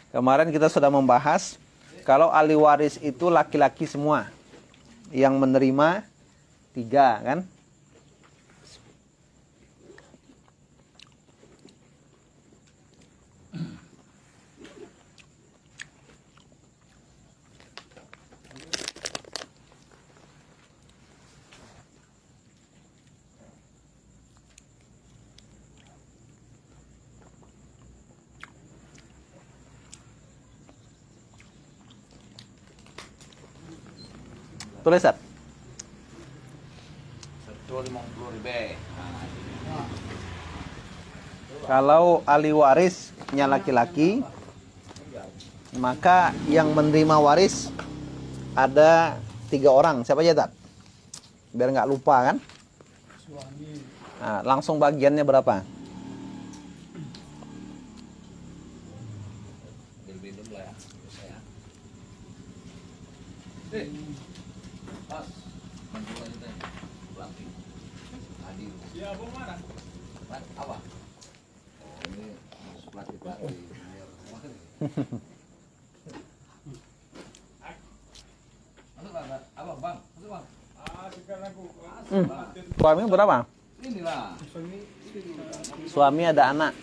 Kemarin kita sudah membahas kalau ahli waris itu laki-laki semua. Yang menerima 3 kan? Tulis, Sat. 150.000. Kalau ahli warisnya laki-laki, maka yang menerima waris ada 3 orang. Siapa aja, Tat? Biar nggak lupa kan? Nah, langsung bagiannya berapa? Minum lah ya. Saya. Pas. Manjuan itu. Pelanti. Adil. Ya, Bang mana? Apa? Oh, ini pelatih. Masuk Bang. Apa, Bang? Masuk Bang. Sekarang aku. Suami berapa? Inilah. Suami ada anak.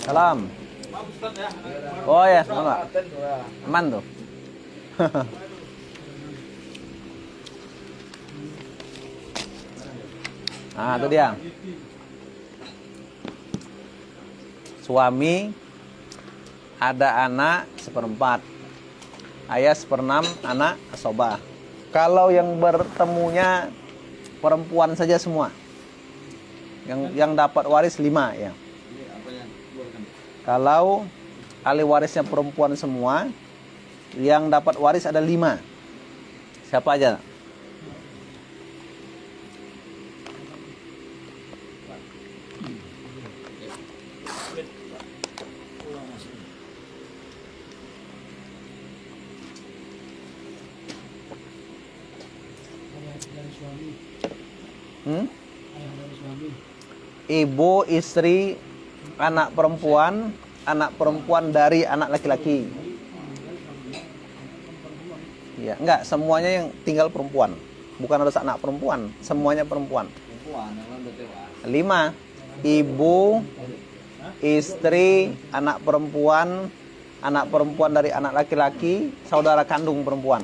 Salam. Oh ya, sama. Aman tuh. Nah, itu dia. Suami ada anak 1/4. Ayah 1/6, anak asobah. Kalau yang bertemunya perempuan saja semua. Yang dapat waris 5 ya. Kalau ahli warisnya perempuan semua, yang dapat waris ada 5. Siapa aja? Ibu, istri, anak perempuan dari anak laki-laki. Ya, enggak, semuanya yang tinggal perempuan. Bukan harus anak perempuan, semuanya perempuan. 5. Ibu, istri, anak perempuan dari anak laki-laki, saudara kandung perempuan.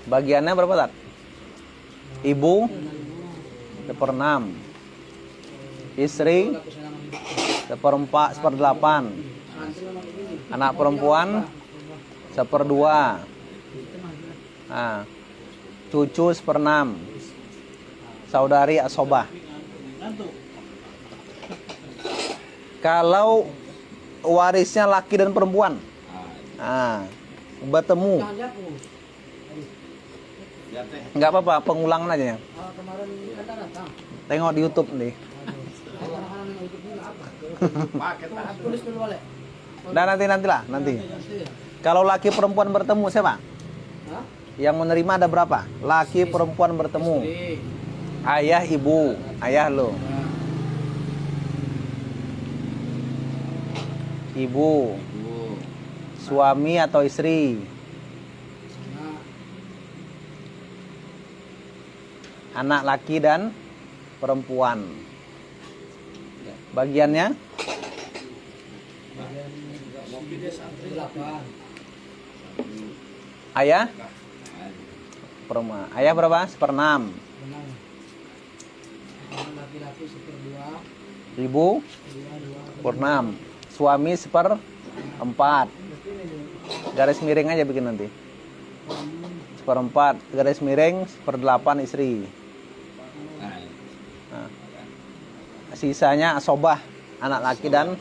Bagiannya berapa, Tat? Ibu 1/6, istri 1/4, anak perempuan 1/2, nah, cucu 1/6, saudari asobah. Kalau warisnya laki dan perempuan, nah, bertemu, nggak apa-apa, pengulangan aja ya. Tengok di YouTube nih. Nah, nanti. Kalau laki perempuan bertemu siapa? Yang menerima ada berapa? Laki perempuan bertemu. Ayah, ibu, ayah lo. Ibu. Suami atau istri. Anak laki dan perempuan. Bagiannya? Ayah? Ayah berapa? 1/6. Ibu? 1/6. Suami 1/4. Garis miring aja bikin nanti. 1/4. Garis miring 1/8 istri. Nah, sisanya asobah, anak laki dan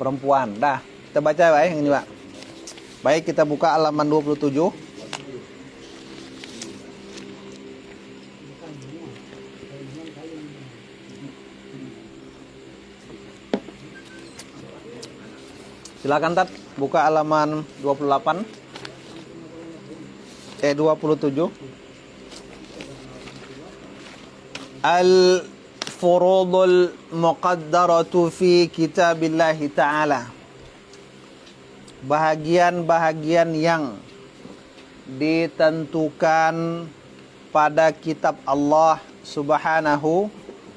perempuan. Dah, kita baca ya yang ini, Pak. Baik, kita buka halaman 27. Silakan, Tat, buka halaman 28. 27. Al-furudul muqaddaratu fi kitabillahi ta'ala. Bahagian-bahagian yang ditentukan pada kitab Allah Subhanahu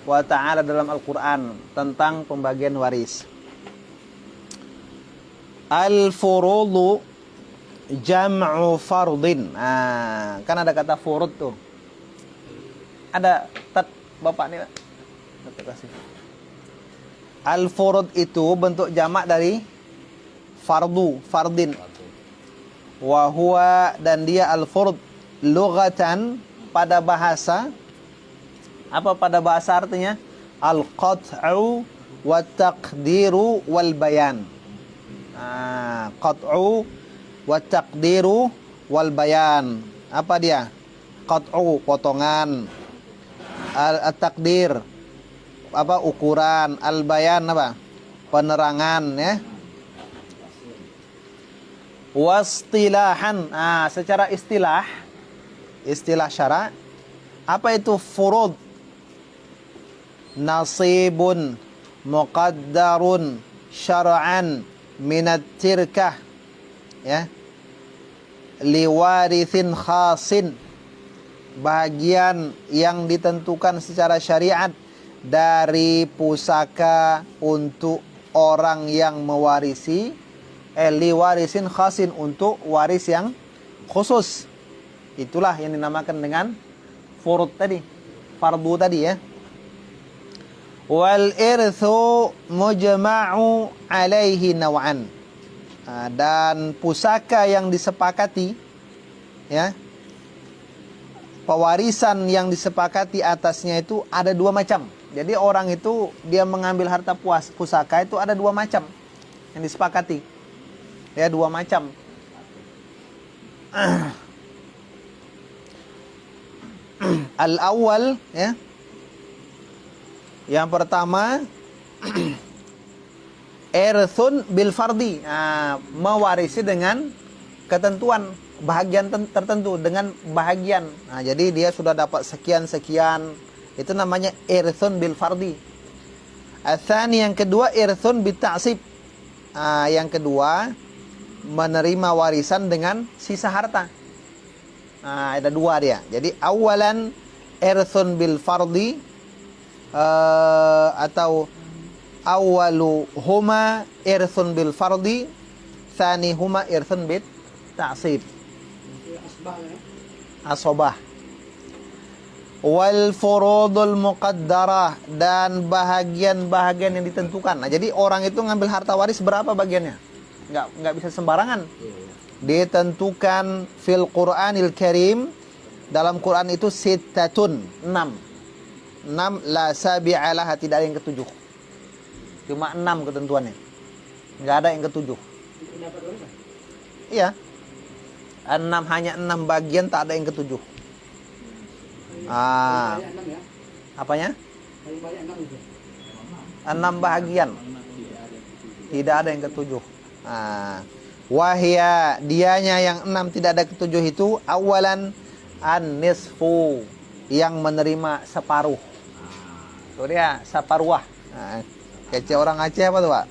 wa ta'ala dalam Al-Quran tentang pembagian waris. Al-furudu jam'u fardin. Kan ada kata furud tuh. Ada Bapak nih, Pak. Kasih. Al-furud itu bentuk jamak dari fardu, fardin. Wa huwa, dan dia al-furud lughatan pada bahasa. Apa pada bahasa artinya? Al-qat'u wa taqdiru wal bayan. Qat'u wa taqdiru wal bayan. Apa dia? Qat'u potongan. Al-taqdir apa ukuran, al-bayan apa? Penerangan, ya. Wastilahan, secara istilah syara, apa itu furud? Nasibun muqaddarun syar'an minat tirkah, ya, liwarithin khasin, bagian yang ditentukan secara syariat dari pusaka untuk orang yang mewarisi, liwarisin khasin, untuk waris yang khusus. Itulah yang dinamakan dengan furud tadi, fardu tadi, ya. Wal irthu mujma'u alaihi naw'an. Dan pusaka yang disepakati, ya, pewarisan yang disepakati atasnya itu ada dua macam. Jadi orang itu dia mengambil harta pusaka itu ada dua macam yang disepakati. Ya, dua macam. Al-awwal, ya. Yang pertama irthun bil fardi. Mewarisi dengan ketentuan bahagian tertentu, dengan bahagian. Jadi dia sudah dapat sekian-sekian, itu namanya irthun bil fardi. Atsani, yang kedua, irthun bit ta'sib. Yang kedua, menerima warisan dengan sisa harta. Ada dua dia. Jadi awalan irthun bil fardi, atau awalu huma irthun bil fardi, tsani huma irthun bit ta'sib. Asobah. Wal furudul muqaddarah, dan bahagian-bahagian yang ditentukan. Jadi orang itu ngambil harta waris berapa bagiannya? Nggak bisa sembarangan. Ditentukan fil Qur'anil Karim, dalam Quran itu sittatun, 6 la sabi'alah, tidak ada yang ketujuh. Cuma 6 ketentuannya. Nggak ada yang ketujuh. Iya. 6, hanya 6 bagian, tak ada yang ketujuh. Apanya? 6 bahagian. Tidak ada yang ketujuh. Wahya, dianya yang 6 tidak ada ketujuh itu, awalan an-nisfu, yang menerima separuh. Itu dia, separuh. Kece orang Aceh apa tuh, Pak?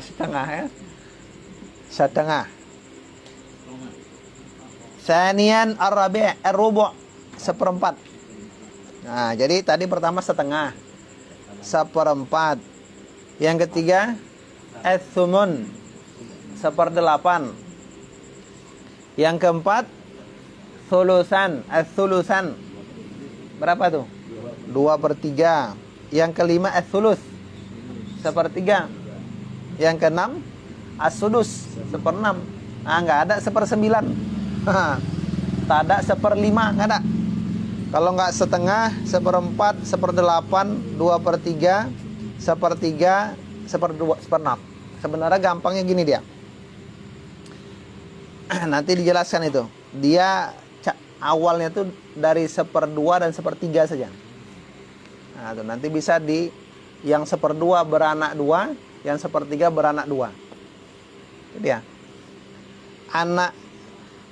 Setengah, ya. Setengah. Sanian ar-rabi' ar-rubu', seperempat. Jadi tadi pertama setengah, seperempat. Yang ketiga ats-tsumun, 1/8. Yang keempat thulusan, ats-tsulusan. Berapa tuh? 2/3. Yang kelima ats-tsulus, 1/3. Yang keenam as-sudus, 1/6. Nggak ada 1/9. Tak ada 1/5, nggak ada. Kalau nggak setengah, 1/4, 1/8, 2/3, 1/3, 1/2, 1/6. Sebenarnya gampangnya gini dia. Nanti dijelaskan itu. Dia awalnya tuh dari 1/2 dan 1/3 saja. Tuh, nanti bisa di yang 1/2 beranak 2, yang 1/3 beranak 2. Itu dia. Anak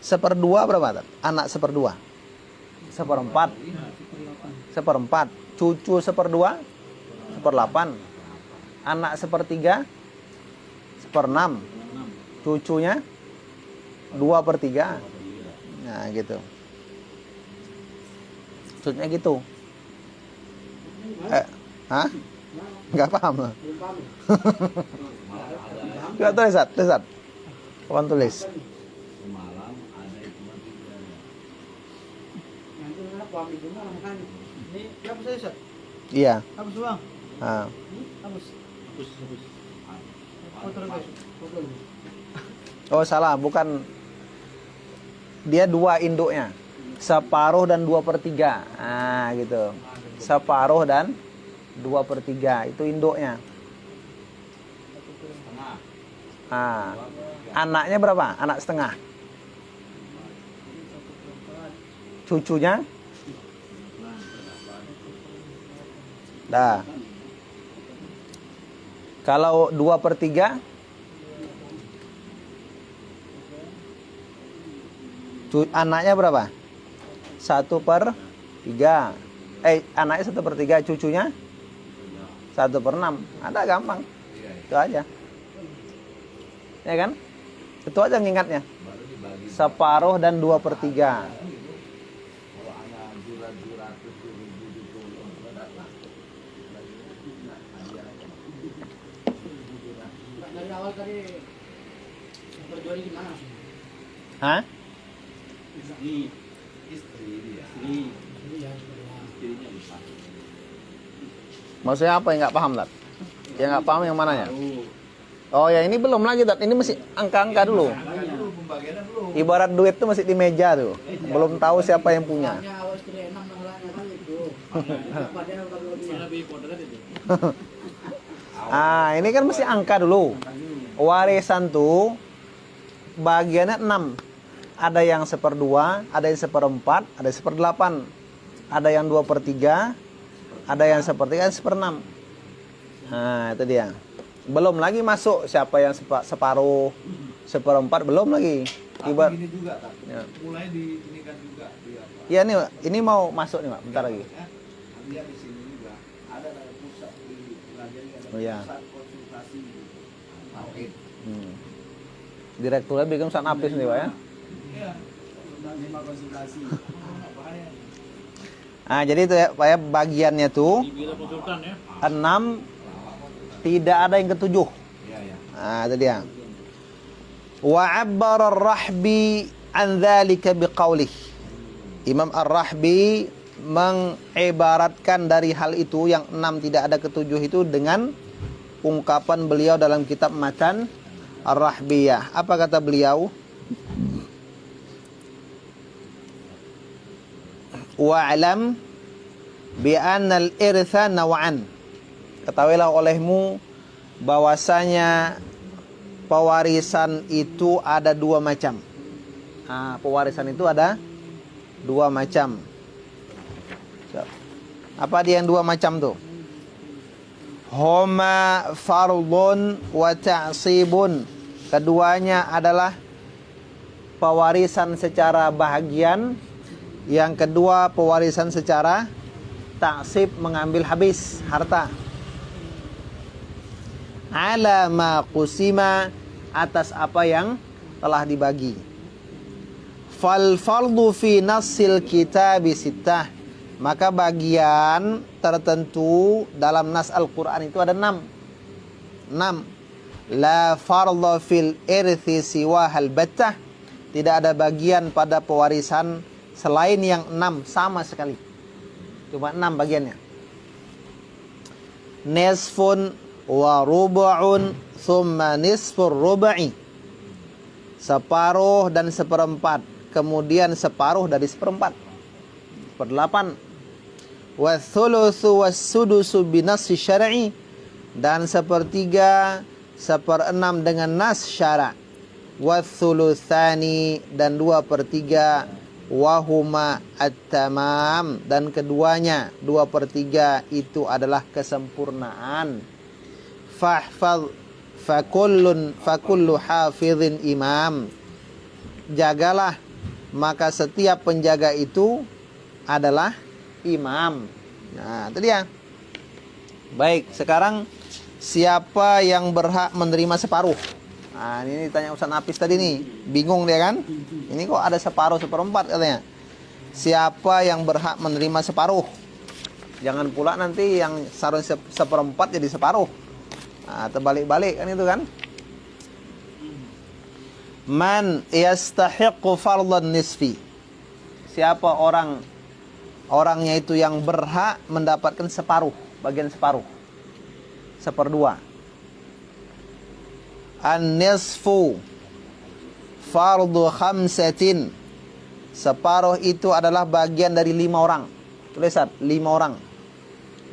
Seperdua berapa? Anak seperdua. Seperempat. Seperempat. Cucu seperdua. Seperdelapan. Anak sepertiga. Seperenam. Cucunya 2/3. Nah gitu. Maksudnya gitu. Hah? Nggak paham lah. Nggak tulis, tulis. Kapan tulis? Semalam ada cuma 3. Nanti mana paham di rumah makan. Ini berapa saya, Ustaz? Iya. Hapus Bang. Nah. Hapus. Hapus. Foto guys. Foto. Oh salah, bukan. Dia 2 induknya. Separuh dan 2/3. Nah gitu. Separuh dan 2/3 itu induknya. Nah, anaknya berapa? Anak setengah. Cucunya? Dah. Kalau 2/3, anaknya berapa? 1/3. Anaknya 1/3, cucunya 1/6. Ada gampang. Itu aja. Ya kan? Itu aja ngingatnya. Separuh dan 2/3. Kalau anak jurat Dari awal tadi berjual gimana? Hah? istri dia. Istrinya bisa. Maksudnya apa yang nggak paham, Tat? Yang nggak paham yang mananya? Oh ya, ini belum lagi, Tat. Ini masih angka-angka dulu. Pembagiannya belum. Ibarat duit tuh masih di meja tuh. Belum tahu siapa yang punya. Hanya awal istri 6 nolaknya kan itu. Padahal kalau dia lebih kodrat itu. Ah, ini kan masih angka dulu. Warisan tuh bagiannya 6. Ada yang 1/2, ada yang 1/4, ada yang 1/8. Ada yang 2/3, ada yang 1/3, 1/6. Nah, itu dia. Belum lagi masuk siapa yang separuh, 1/4, belum lagi. Ibarat Ini juga tak. ya. Mulai diinikan juga dia. Iya nih, Pak. Ini mau masuk nih, Pak. Bentar lagi. Dia di sini juga ada pusat di pelajari ada Oh, iya. pusat konsultasi tauhid. Direkturnya bikin pesan apis nih, Pak ya. Iya. Undang 5 konsultasi. Bahaya. Nah, jadi itu ya, Pak ya, bagiannya tuh 6, tidak ada yang ke-7. Iya, iya. Nah, itu dia. Wa 'abbara ar-Rahbi an dzalika biqaulih. Imam Ar-Rahbi mengibaratkan dari hal itu yang 6 tidak ada ke-7 itu dengan ungkapan beliau dalam kitab Matan Ar-Rahbiyah. Apa kata beliau? Wa'lam bi anna al-irtha naw'an. Ketahuilah olehmu bahwasanya pewarisan itu ada 2 macam. Nah, pewarisan itu ada 2 macam. Apa dia yang 2 macam tuh? Huma fardun wa ta'sibun. Keduanya adalah pewarisan secara bahagian. Yang kedua pewarisan secara ta'sib, mengambil habis harta. Ala ma qusima, atas apa yang telah dibagi. Fal fardu fi nassil kitab sittah. Maka bagian tertentu dalam nas Al-Quran itu ada 6. 6. La fardha fil irthi siwa hal battah. Tidak ada bagian pada pewarisan selain yang 6 sama sekali. Cuma 6 bagiannya. Nisfun wa rubu'un thumma nisfur rubu'i. Separuh dan 1/4. Kemudian separuh dari 1/4. 1/8. Wa thulutsu was sudusu binassi syar'i. Dan 1/3, 1/6 dengan nas syara'. Wa thulutsani, dan 2/3 wahuma at-tamam, dan keduanya 2/3 itu adalah kesempurnaan. Fahfaz fakullu hafizin imam. Jagalah maka setiap penjaga itu adalah imam. Nah, itu dia. Baik, sekarang siapa yang berhak menerima separuh? Nah, ini ditanya Ustaz Nafis tadi nih. Bingung dia kan? Ini kok ada separuh seperempat katanya. Siapa yang berhak menerima separuh? Jangan pula nanti yang seharusnya seperempat jadi separuh. Nah, terbalik-balik kan itu kan? Man yastahiqqu fardhan nisfi. Siapa orangnya itu yang berhak mendapatkan separuh, bagian separuh. Seperdua. An-nisfu fardu khamsatin. Separuh itu adalah bagian dari 5 orang. Tulisan 5 orang.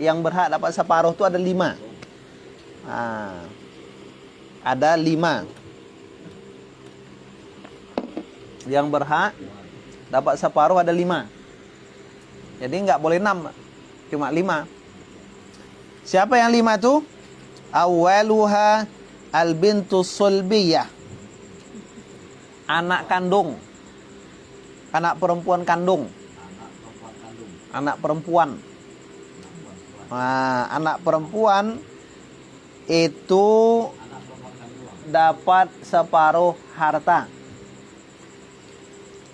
Yang berhak dapat separuh itu ada 5. Nah, ada 5. Yang berhak dapat separuh ada 5. Jadi nggak boleh 6, cuma 5. Siapa yang 5 tuh? Awaluha al-bintu sulbiyah. Anak kandung. Anak perempuan kandung. Anak perempuan. Nah, anak perempuan itu dapat separuh harta.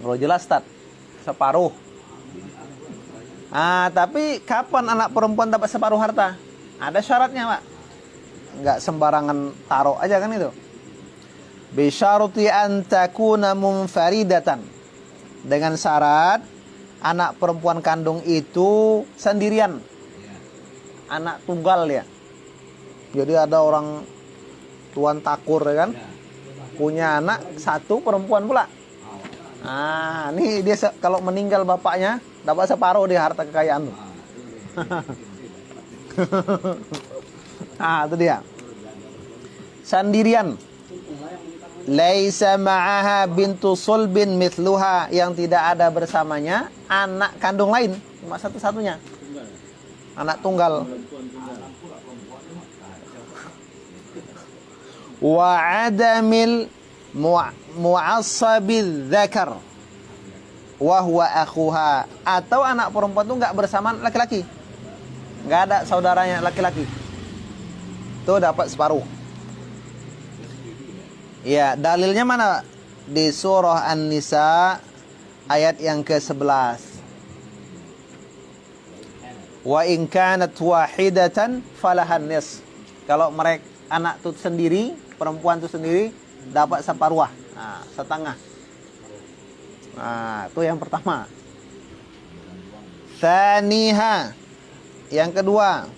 Kalau jelas Tad, separuh. Tapi kapan anak perempuan dapat separuh harta? Ada syaratnya, Pak. Enggak sembarangan taruh aja kan itu. Bi syarti an takuna munfaridatan. Dengan syarat anak perempuan kandung itu sendirian. Anak tunggal ya. Jadi ada orang tuan takur ya kan? Punya anak satu perempuan pula. Ini dia kalau meninggal bapaknya dapat separuh di harta kekayaan tuh. Itu dia. Sendirian. Laisa ma'aha bintu sulbin mithluha, yang tidak ada bersamanya anak kandung lain, cuma satu-satunya. Anak tunggal. Wa adamil mu'assabil dzakar wa huwa akhuha, atau anak perempuan itu enggak bersama laki-laki, enggak ada saudaranya laki-laki, itu dapat separuh. Ya, dalilnya mana? Di surah An-Nisa ayat yang ke-11. Wa in kanat wahidatan falahan nis. Kalau mereka anak itu sendiri, perempuan itu sendiri, dapat separuh, setengah. Itu yang pertama. Tsaniha, yang kedua,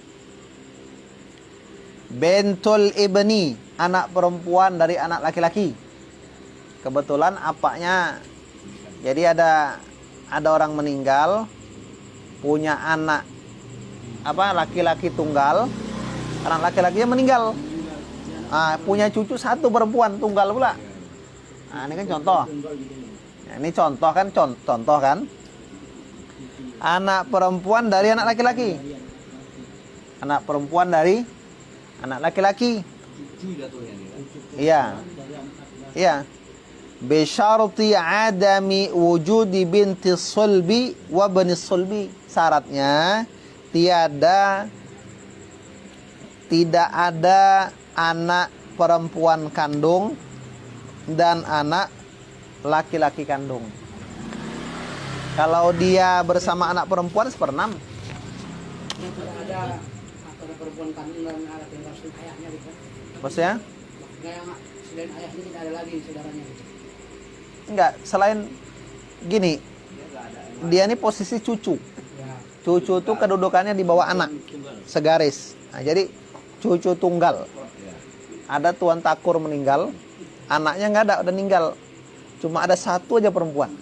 bintul ibni, anak perempuan dari anak laki-laki. Kebetulan apaknya, jadi ada orang meninggal, punya anak laki-laki tunggal, anak laki-lakinya meninggal. Punya cucu satu perempuan tunggal pula. Ini kan contoh. Ini contoh kan. Anak perempuan dari anak laki-laki. Anak perempuan dari anak laki-laki. Iya. Iya. Bi syarti adami wujudi binti sulbi wa bani sulbi. Syaratnya tidak ada anak perempuan kandung dan anak laki-laki kandung. Kalau dia bersama anak perempuan 1/6. Tidak ada anak perempuan kandung dan anak laki-laki ayahnya gitu. Maksudnya? Selain ayahnya tidak ada lagi saudaranya gitu. Enggak, selain gini. Dia ini posisi cucu. Cucu itu kedudukannya di bawah anak. Segaris. Jadi cucu tunggal. Ada tuan takur meninggal, anaknya nggak ada, udah meninggal. Cuma ada satu aja perempuan.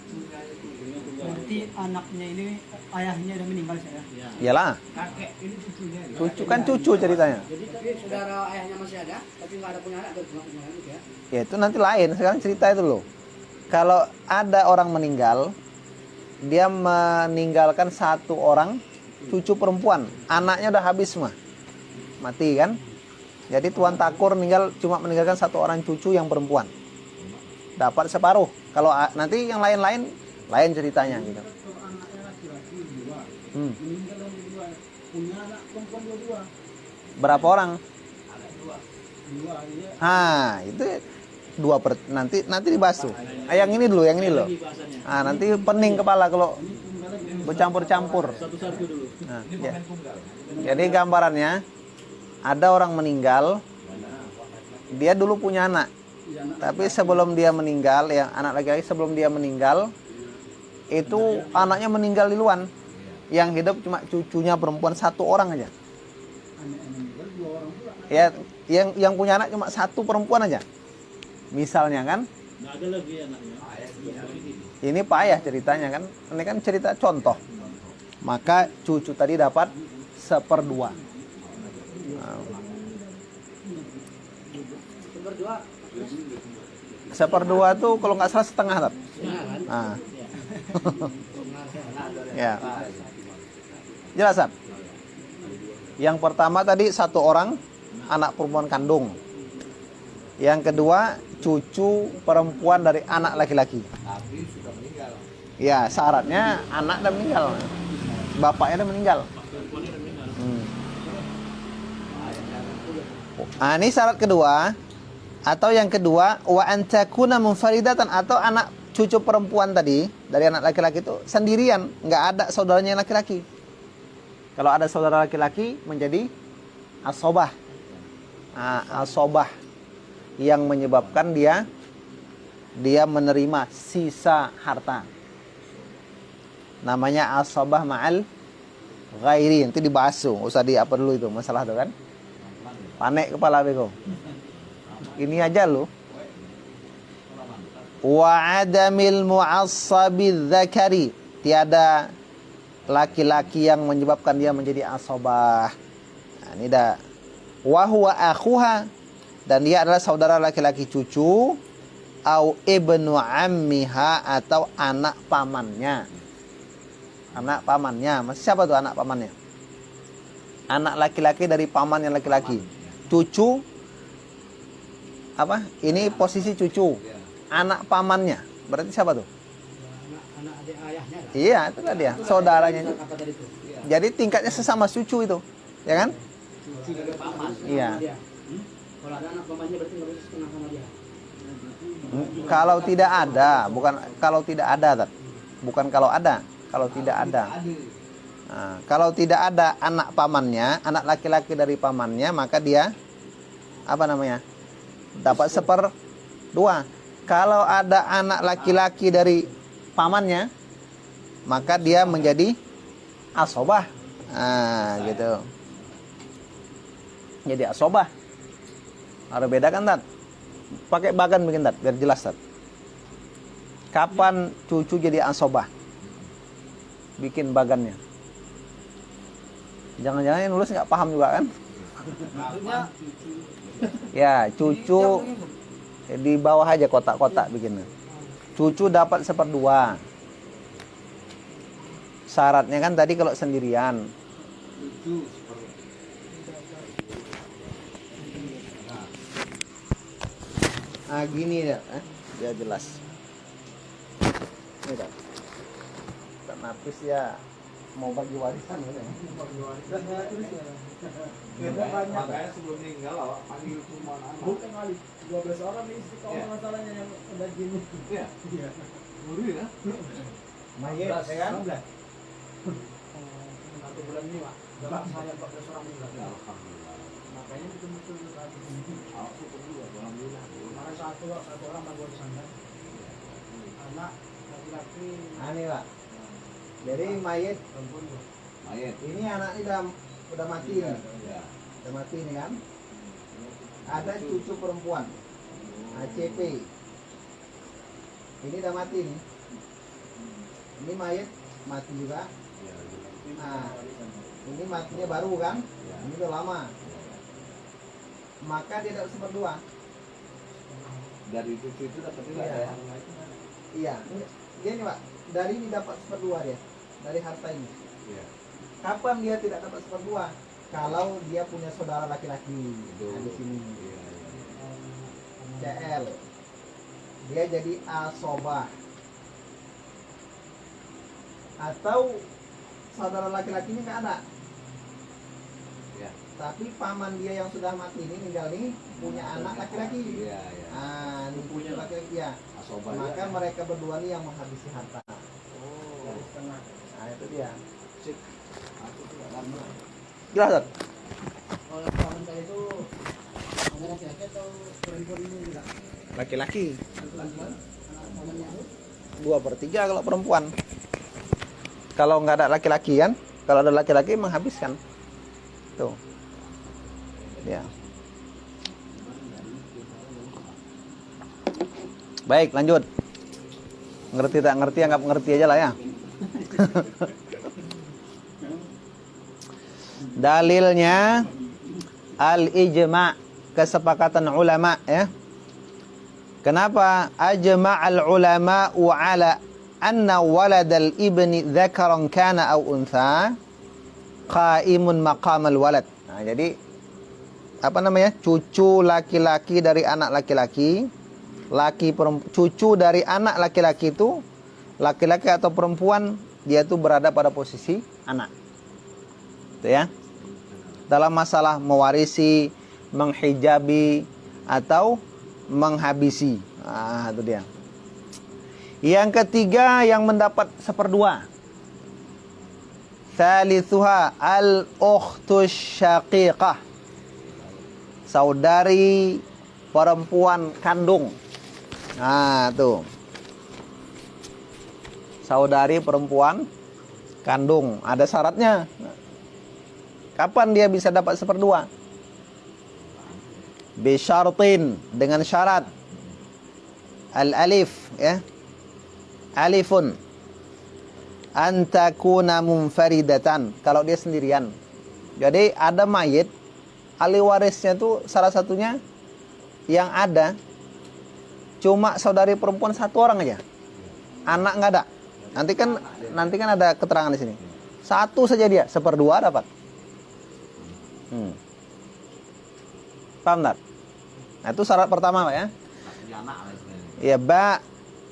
Berarti anaknya ini ayahnya udah meninggal saya. Iyalah. Kakek ini cucunya. Cucu kan cucu ceritanya. Jadi tapi saudara ayahnya masih ada, tapi nggak ada punya anak, cuma punya anak ya. Ya itu nanti lain. Sekarang cerita itu loh. Kalau ada orang meninggal, dia meninggalkan satu orang cucu perempuan, anaknya udah habis semua, mati kan. Jadi tuan takur cuma meninggalkan satu orang cucu yang perempuan, dapat separuh. Kalau nanti yang lain-lain Lain ceritanya gitu. Kalau anaknya laki-laki dua, Hmm. meninggal yang kedua, punya anak perempuan dua-dua. Berapa orang? Ada dua. Dua, iya. Itu nanti dibahas tuh. Yang ini dulu, yang ini loh. Nanti pening kepala kalau bercampur-campur. Satu-satu dulu. Nah, ya. Jadi gambarannya ada orang meninggal, dia dulu punya anak. Tapi sebelum dia meninggal, ya anak laki-laki sebelum dia meninggal, itu anaknya meninggal duluan. Yang hidup cuma cucunya perempuan satu orang aja. Ya, yang punya anak cuma satu perempuan aja. Misalnya kan, Nggak ada lagi anaknya. ini payah ceritanya kan. Ini kan cerita contoh. Maka cucu tadi dapat 1/2. Berdua. 1/2 tuh kalau nggak salah setengah tat. Nah. Ya. Jelas Tat? Yang pertama tadi satu orang anak perempuan kandung. Yang kedua cucu perempuan dari anak laki-laki. Tapi sudah meninggal. Ya, syaratnya anak udah meninggal. Bapaknya udah meninggal. Ini syarat kedua. Atau yang kedua, wa antakuna munfaridatan, atau anak cucu perempuan tadi dari anak laki-laki itu sendirian, nggak ada saudaranya yang laki-laki. Kalau ada saudara laki-laki menjadi asobah. Asobah yang menyebabkan dia menerima sisa harta. Namanya asobah ma'al ghairi. Nanti dibahas tuh, usah di apa dulu itu masalah itu kan. Panik kepala beko. Ini aja lo. Wa adamil mu'assabi dzakari, tiada laki-laki yang menyebabkan dia menjadi asobah. Nah, ini dah. Wa huwa akhuha, dan dia adalah saudara laki-laki cucu, au ibnu ammiha, atau anak pamannya. Anak pamannya. Masih siapa tuh anak pamannya? Anak laki-laki dari paman yang laki-laki. Cucu apa? Ini posisi cucu. Anak pamannya. Berarti siapa tuh? Anak adik ayahnya kan? Iya, itu dia. Saudaranya. Apa tadi itu? Jadi tingkatnya sesama cucu itu. Ya kan? Cucu dari paman. Iya. Dia. Kalau ada anak pamannya berarti nggak bisa setengah sama dia. Kalau tidak ada, bukan kalau tidak ada, Tat. Bukan kalau ada, kalau tidak ada. Nah, kalau tidak ada anak pamannya, anak laki-laki dari pamannya, maka dia apa namanya? Dapat 1/2. Kalau ada anak laki-laki dari pamannya, maka dia menjadi asobah. Nah, gitu. Jadi asobah. Ada beda kan, Tat? Pakai bagan bikin, Tat, biar jelas, Tat. Kapan cucu jadi asobah? Bikin bagannya. Jangan-jangan yang nulis nggak paham juga kan? Ya, cucu di bawah aja kotak-kotak bikinnya. Cucu dapat 1/2. Syaratnya kan tadi kalau sendirian. Gini ya, biar jelas. Ini dah. Tak napis ya mau bagi warisan ya. Makanya sebelum meninggal awak panggil semua anak. Bukan kali 12 orang nih istri kau masalahnya yang udah gini. Iya. Ngeri ya. Mayat, ya kan? 19. Satu bulan ini, Pak. Dalam saya 14 orang meninggal. Alhamdulillah. Makanya betul-betul tadi. Awak syukur juga, alhamdulillah. Kemarin satu orang baru di sana. Anak laki-laki. Ini Pak. Jadi mayat Perempuan dua. Mayat. ini anaknya udah mati nih. Ya. Udah mati nih kan? Ada cucu perempuan. ACP. Ini udah mati nih. Ini mayat mati juga. Nah, ini matinya baru kan? Ini udah lama. Maka dia dapat 1/2. Dari cucu itu dapat juga Iya. ya. Iya. Ini Pak, dari ini dapat 1/2 dia. Dari harta ini. Iya. Kapan dia tidak dapat 1/2? Kalau dia punya saudara laki-laki. Nah, di sini. Iya. CL. Dia jadi asobah. atau saudara laki-lakinya nggak ada. Ya. Tapi paman dia yang sudah mati ini meninggal nih punya anak laki-laki. Iya, iya. Ah, ini punya laki-laki ya. Asoba Maka ya. mereka berdua nih yang menghabisi harta. Oh. Garis tengah. Nah, itu dia. Sip. Aku tuh nggak lama. Jelas, Dok? Kalau paman tadi itu ada laki-laki atau perempuan ini juga? Laki-laki. Perempuan? Anak pamannya itu? 2/3 kalau perempuan. Kalau nggak ada laki-laki kan, kalau ada laki-laki menghabiskan. Tuh. Ya. Baik, lanjut. Ngerti tak ngerti, anggap ngerti aja lah ya. Dalilnya al-ijma', kesepakatan ulama ya. Kenapa ajma' al-ulama'u ala anna waladal ibni dzakaran kana aw untha qaimun maqamal walad. Nah, jadi apa namanya? Cucu laki-laki dari anak laki-laki, cucu dari anak laki-laki itu laki-laki atau perempuan, dia itu berada pada posisi anak. Itu ya. Dalam masalah mewarisi, menghijabi atau menghabisi. Ah, itu dia. Yang ketiga yang mendapat 1/2. Thalithuha al-ukhtus syaqiqah. Saudari perempuan kandung. Nah, tuh. Saudari perempuan kandung. Ada syaratnya. Kapan dia bisa dapat 1/2? Bisyartin, dengan syarat. Al-alif, ya. Alifun. Antakuna munfaridatan. Kalau dia sendirian. Jadi ada mayit, ahli warisnya tuh salah satunya yang ada cuma saudari perempuan 1 orang aja. Anak nggak ada. Nanti kan ada keterangan di sini. 1 saja dia, 1/2 dapat. Paham tak? Nah, itu syarat pertama, Pak ya. Ya, ba.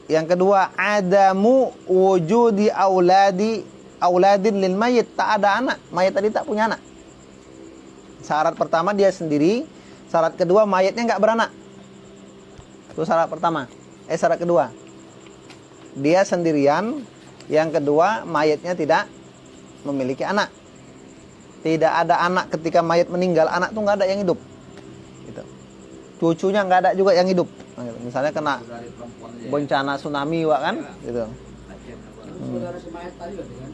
Yang kedua, adamu wujudi auladin lil mayit. Tak ada anak. Mayit tadi tak punya anak. Syarat pertama dia sendiri. Syarat kedua, mayitnya nggak beranak. Itu syarat pertama. Syarat kedua. Dia sendirian. Yang kedua, mayitnya tidak memiliki anak. Tidak ada anak ketika mayit meninggal. Anak tuh nggak ada yang hidup. Gitu. Cucunya nggak ada juga yang hidup. Misalnya kena bencana tsunami, Wak, kan? Gitu. Saudara semayat tadi kan?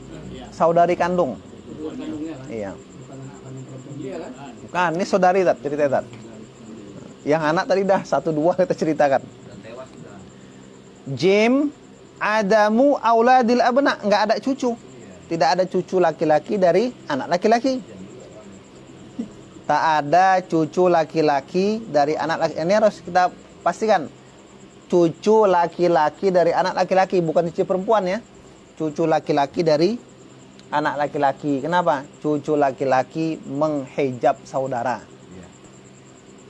Saudari kandung. Saudara kandungnya kan? Iya. Bukan anak kandung perempuan dia kan? Bukan, ini saudari tat, cerita tat. Yang anak tadi dah 1-2 kita ceritakan. Jim adamu auladil abna, nggak ada cucu. Tidak ada cucu laki-laki dari anak laki-laki. Tak ada cucu laki-laki dari anak laki. Ini harus kita pastikan. Cucu laki-laki dari anak laki-laki, bukan cucu perempuan ya. Cucu laki-laki dari anak laki-laki. Kenapa? Cucu laki-laki menghijab saudara.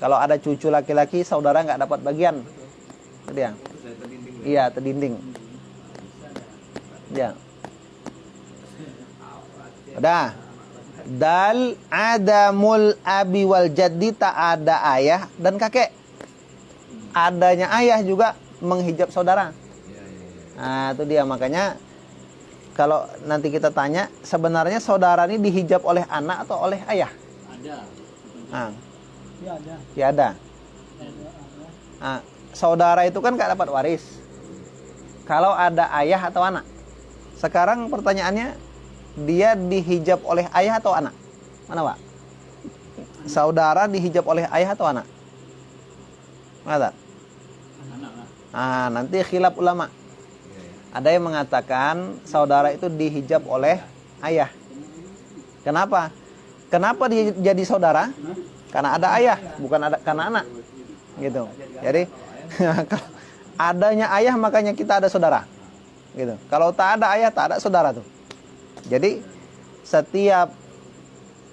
Kalau ada cucu laki-laki, saudara nggak dapat bagian. Itu dia. Iya, terdinding. Ya. Udah. Dal adamul abi wal jaddi, tak ada ayah dan kakek. Adanya ayah juga menghijab saudara. Nah, itu dia. Makanya kalau nanti kita tanya, sebenarnya saudara ini dihijab oleh anak atau oleh ayah? Ada. Nah, Ada. ya ada. Nah, saudara itu kan gak dapat waris kalau ada ayah atau anak. Sekarang pertanyaannya, dia dihijab oleh ayah atau anak? Mana, Pak? Saudara dihijab oleh ayah atau anak? Mana, tak? Nah, nanti khilaf ulama. Ada yang mengatakan saudara itu dihijab oleh ayah. Kenapa? Kenapa dia jadi saudara? Karena ada ayah, bukan ada karena anak. Gitu. Jadi kalau adanya ayah makanya kita ada saudara. Gitu. Kalau tak ada ayah, tak ada saudara tuh. Jadi setiap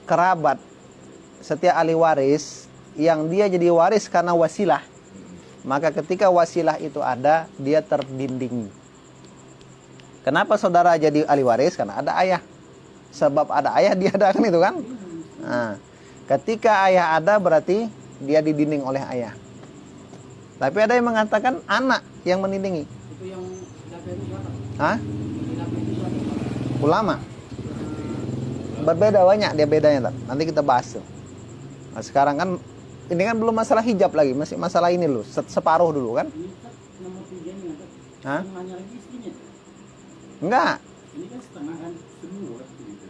kerabat, setiap ahli waris yang dia jadi waris karena wasilah, maka ketika wasilah itu ada, dia terdinding. Kenapa saudara jadi ahli waris? Karena ada ayah. Sebab ada ayah dia ada kan itu kan. Nah, ketika ayah ada berarti dia didinding oleh ayah. Tapi ada yang mengatakan anak yang menindingi. Itu yang dapat itu berapa? Hah? Yang dapat itu berapa? Ulama. Berbeda banyak dia bedanya, Tat. Nanti kita bahas tuh. Nah, sekarang kan ini kan belum masalah hijab lagi, masih masalah ini loh, separuh dulu kan? Ini kan nomor 3 nih kan. Hah? Setengahnya lagi istrinya. Enggak. Ini kan setengah kan semua gitu.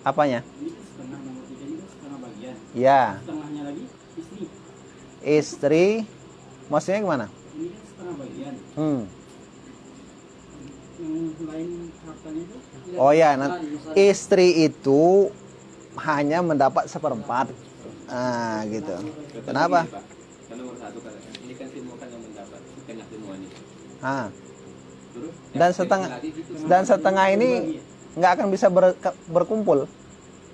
Apanya? Ini kan setengah nomor 3 ini kan setengah bagian. Ya, Setengahnya lagi istri. istri. Maksudnya gimana? Ini kan setengah bagian. Yang lain hartanya itu Oh ya, istri itu hanya mendapat seperempat. Ah, gitu. Kenapa? Kan nomor 1 kan. Ini kan semua kan yang mendapat setengah semua nih. Ah, Terus dan setengah ini nggak akan bisa berkumpul.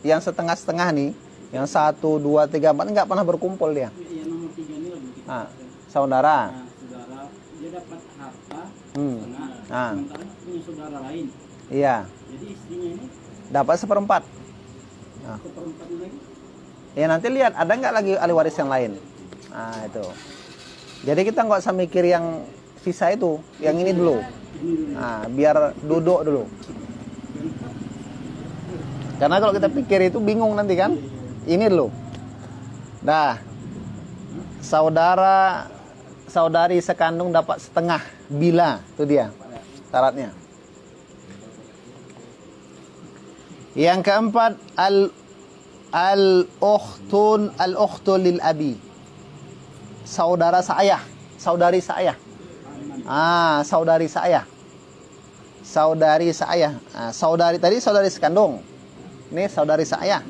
Yang setengah-setengah nih, yang 1, 2, 3, 4 nggak pernah berkumpul dia. yang nomor 3 ini lagi kita. Ah, saudara. Nah, saudara dia dapat harta Hmm. setengah. Ah. Sementara punya saudara lain. Iya, Jadi istrinya ini dapat seperempat. seperempatnya lagi. Ya nanti lihat ada nggak lagi ahli waris yang lain. Nah itu. Jadi kita nggak usah mikir yang sisa itu, yang ini dulu. Nah, biar duduk dulu. Karena kalau kita pikir itu bingung nanti kan. Ini dulu. Dah. Saudari sekandung dapat setengah bila, itu dia syaratnya. Yang keempat al-ukhtu lil abi. Saudara seayah, saudari seayah. Ah, saudari seayah. Saudari seayah. Ah, saudari tadi saudari sekandung. Ini saudari seayah.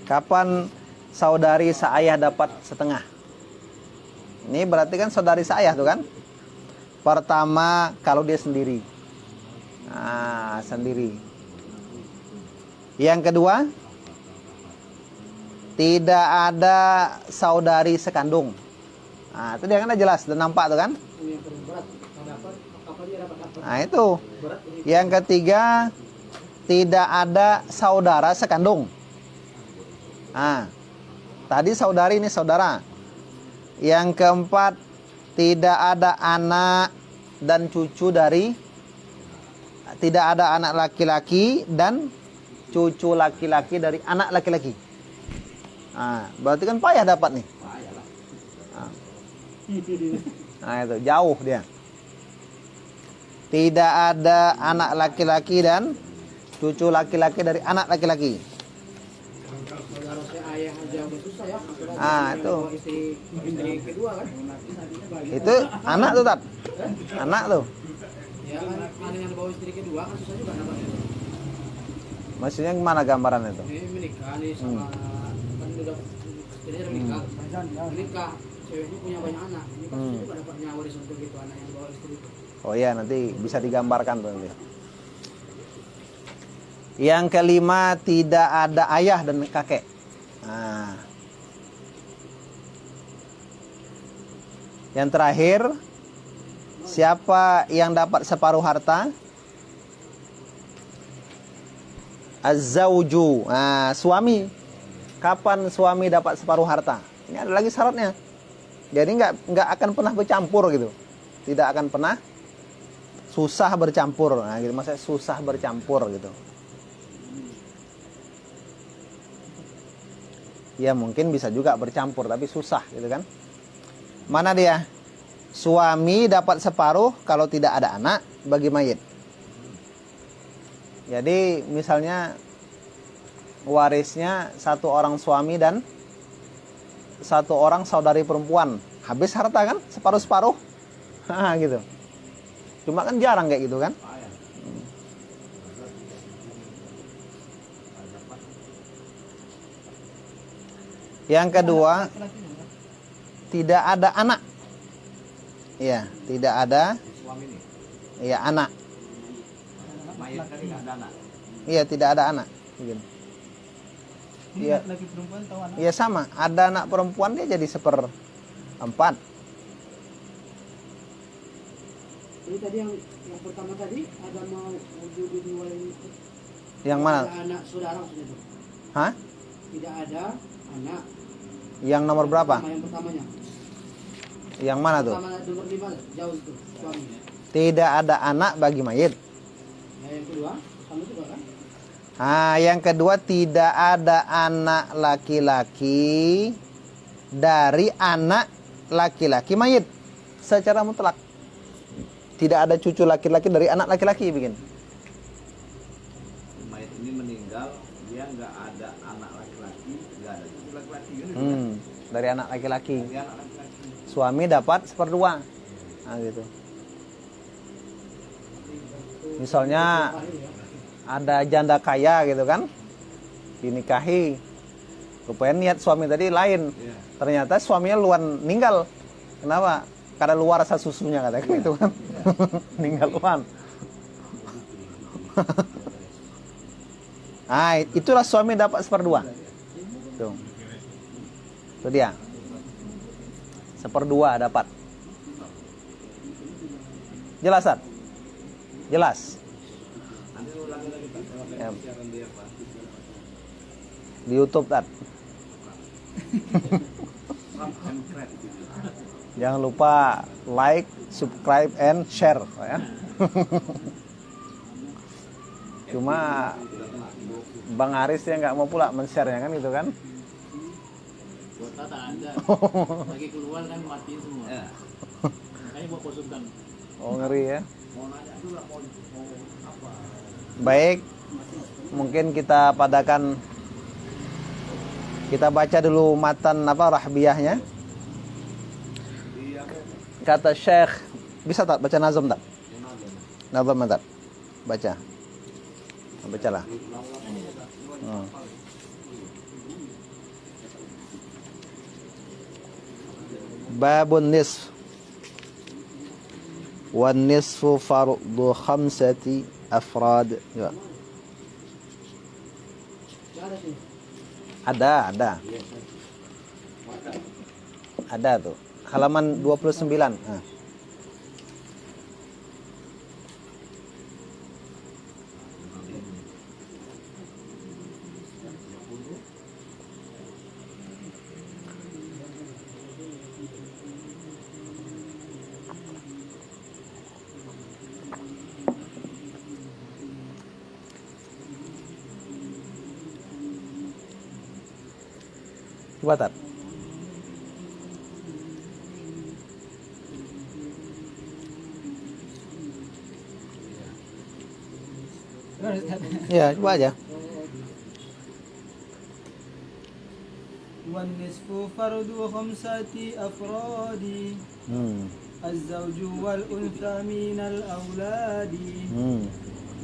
Kapan saudari seayah dapat setengah? Ini berarti kan saudari seayah tuh kan? Pertama kalau dia sendiri. Nah, sendiri. Yang kedua, tidak ada saudari sekandung. Nah, itu dia kan udah jelas, udah nampak tuh kan? Ini yang paling berat. Kalau dapat, apa dia dapat apa? Nah, itu. Berat ini. Yang ketiga, tidak ada saudara sekandung. Nah, tadi saudari, ini saudara. Yang keempat, tidak ada anak dan cucu dari, tidak ada anak laki-laki dan cucu laki-laki dari anak laki-laki. Nah, berarti kan payah dapat nih. Nah, itu jauh dia. Tidak ada anak laki-laki dan cucu laki-laki dari anak laki-laki. Kalau harusnya ayah aja udah susah ya. Ah, itu. Istri kedua kan. Itu anak tuh, Tat. Anak tuh. Ya kan ada yang bawa istri kedua kan susah juga dapatnya. Maksudnya gimana gambaran itu? Ini menikah nih sama kan udah istrinya udah menikah. Menikah ceweknya punya banyak anak. Ini kan susah juga dapatnya warisan untuk itu anak yang bawa istri itu. Oh iya, nanti bisa digambarkan tuh nanti. Yang kelima, tidak ada ayah dan kakek. Nah. Yang terakhir, siapa yang dapat separuh harta? Az-zawju. Nah, suami. Kapan suami dapat separuh harta? Ini ada lagi syaratnya. Jadi nggak akan pernah bercampur gitu. Tidak akan pernah susah bercampur. Nah, gitu maksudnya susah bercampur gitu. Ya mungkin bisa juga bercampur tapi susah gitu kan. Mana dia? Suami dapat separuh kalau tidak ada anak bagi mayit. Jadi misalnya warisnya satu orang suami dan satu orang saudari perempuan. Habis harta kan separuh-separuh. Gitu. Cuma kan jarang kayak gitu kan. Yang kedua, tidak ada anak. Iya, tidak ada. Suami nih. Iya, anak. Mayat kan enggak ada anak. Iya, tidak ada anak. Begini. Iya. Laki perempuan tahu anak. Iya sama, ada anak perempuan dia jadi 1/4. Jadi tadi yang pertama tadi ada mau wujudul walid. Yang mana? Ada anak saudara maksudnya itu. Hah? Tidak ada anak. Yang nomor berapa? Yang pertamanya. Yang mana tuh? Pertama nomor 5 jauh itu suami. Tidak ada anak bagi mayit. Ya, yang kedua sama juga kan? Yang kedua tidak ada anak laki-laki dari anak laki-laki mayit secara mutlak. Tidak ada cucu laki-laki dari anak laki-laki bikin. Mayat ini meninggal, dia nggak ada anak laki-laki, nggak ada cucu laki-laki. Dari anak laki-laki. Dari anak laki-laki. Suami dapat 1/2. Nah gitu. Misalnya ada janda kaya gitu kan, dinikahi. Rupanya niat suami tadi lain. Iya. Ternyata suaminya luan meninggal. Kenapa? Karena luar rasa susunya katanya gitu kan. Meninggal luan. Itulah suami dapat 1/2. Tuh. Itu dia. 1/2 dapat. Jelas, Tat? Jelas. Nanti ulangi lagi Pak. Ya. Siaran dia Pak. Di YouTube, Tat. Jangan lupa like, subscribe, and share ya. Cuma Bang Aris ya nggak mau pula men-share-nya kan gitu kan. Kuota tak ada. Lagi keluar kan matiin semua. Ya. Makanya gua kosongkan. Oh ngeri ya. Mau nanya dulu lah, mau apa? Baik, mungkin kita baca dulu matan rahbiyahnya. Kata Syekh, bisa tak baca nazam tak? Nazam tak? Baca. Bacalah. Babun nisf. Wan nisfu fardu 5 afrad. Ya. Ada. Ada tuh. Halaman 29. Coba Tat. Ya, coba aja. والنصف فرد 5 أفراد الزوج والأنثى من الأولاد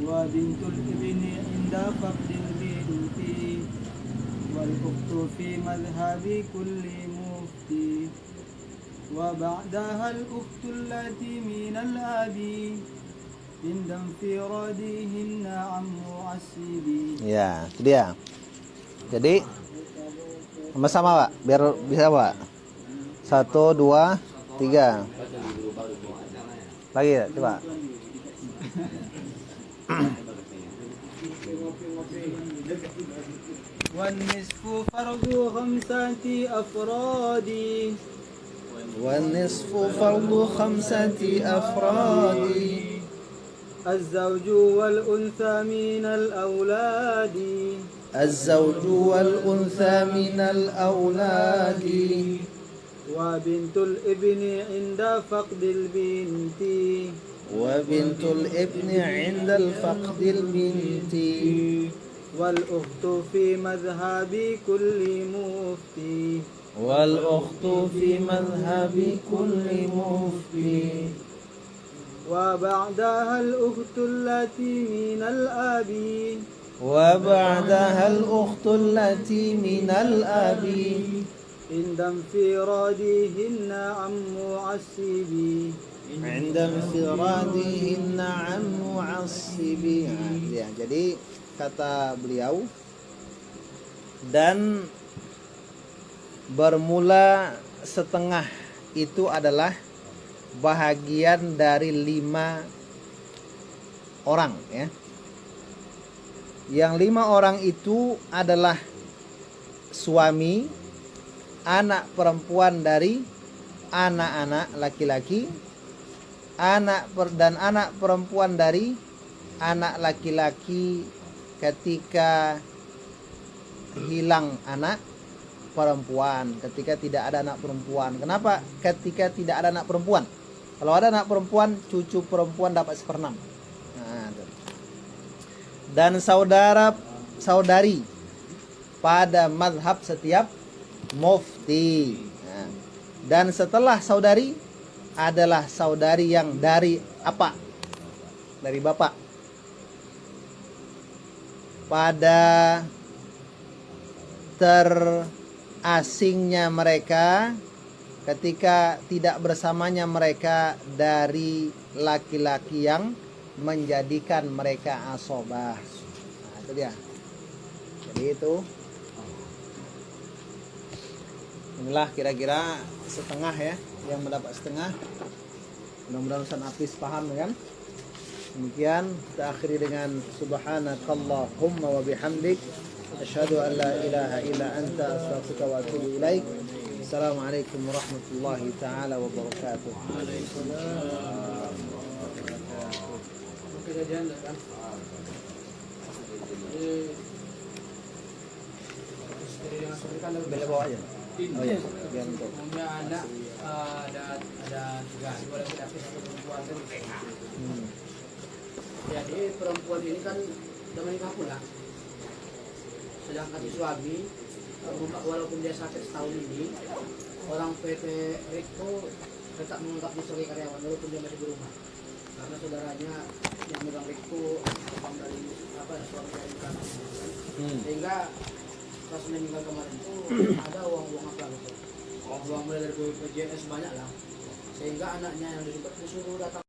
وبنت الابن عند فقد البنت والأخت في مذهب كل مفتي وبعدها الأخت التي من الأب عند انفرادهن عن معصب. Ya, itu dia. Jadi sama-sama Pak, biar bisa Pak. 1, 2, 3. Lagi ya, coba. والنصف فرض 5 أفراد والنصف فرض 5 أفراد الزوج والأنثى من الأولاد الزوج والأنثى من الأولاد وبنت الابن عند فقد البنت وبنت الابن عند الفقد البنت والأخت في مذهب كل مفتي والأخت في مذهب كل مفتي وبعدها الأخت التي من الأب وبعدها الأخت التي من الأب عند انفرادهن عن معصب عند انفرادهن عن معصب. Ya, jadi kata beliau Dan bermula setengah itu adalah bahagian dari 5 orang ya. Yang 5 orang itu adalah suami, anak perempuan dari anak-anak laki-laki, dan anak perempuan dari anak laki-laki ketika hilang anak perempuan, ketika tidak ada anak perempuan. Kenapa ketika tidak ada anak perempuan? Kalau ada anak perempuan, cucu perempuan dapat 1/6. Nah, dan saudari pada mazhab setiap mufti. Nah, dan setelah saudari adalah saudari yang dari apa? Dari bapak. Pada terasingnya mereka ketika tidak bersamanya mereka dari laki-laki yang menjadikan mereka asobah. Nah, itu dia. Jadi itu inilah kira-kira setengah ya, yang mendapat setengah. Mudah-mudahan Ustaz Hafiz paham kan? Demikian kita akhiri dengan subhanakallahumma wa bihamdik asyhadu an la ilaha illa anta astaghfiruka wa atubu ilaik. Assalamualaikum warahmatullahi taala wabarakatuh. Kejadian kan. Bela bawa aja. Oh iya, biar untuk. Umumnya ada 3, 2 laki-laki 1 perempuan kan di tengah. Jadi perempuan ini kan udah menikah pula. Sedangkan si suami walaupun dia sakit setahun ini, orang PT Riko tetap menganggap dia sebagai karyawan walaupun dia masih di rumah. Karena saudaranya yang megang Riko dari suami dari kanan. Sehingga pas meninggal kemarin itu ada uang-uang apa gitu. Uang mulai dari BPJS banyak lah. Sehingga anaknya yang disuruh datang